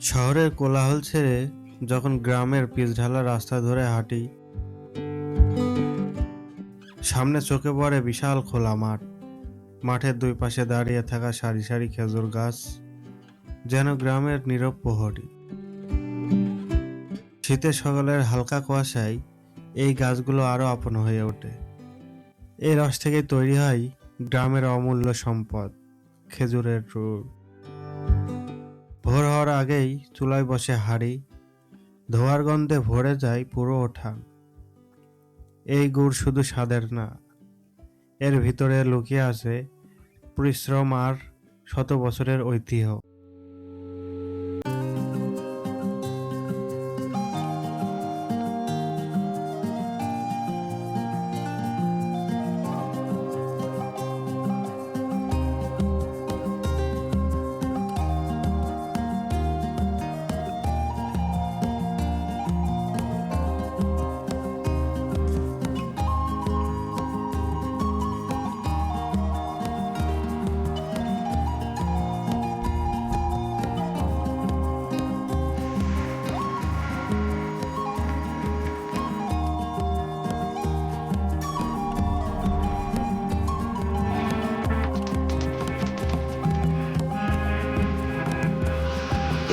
শহরের কোলাহল ছেড়ে যখন গ্রামের পিচঢালা রাস্তা ধরে হাঁটি, সামনে চোখে পড়ে বিশাল খোলা মাঠ। মাঠের দুই পাশে দাঁড়িয়ে থাকা সারি সারি খেজুর গাছ যেন গ্রামের নীরব প্রহরী। শীতের সকালের হালকা কুয়াশায় এই গাছগুলো আরো আপন হয়ে ওঠে। এই রস থেকে তৈরি হয় গ্রামের অমূল্য সম্পদ, খেজুরের গুড়। ভোর হওয়ার আগেই চুলায় বসে হাঁড়ি, ধোঁয়ার গন্ধে ভরে যায় পুরো উঠান। এই গুড় শুধু স্বাদের না, এর ভিতরে লুকিয়ে আছে পরিশ্রম আর শত বছরের ঐতিহ্য।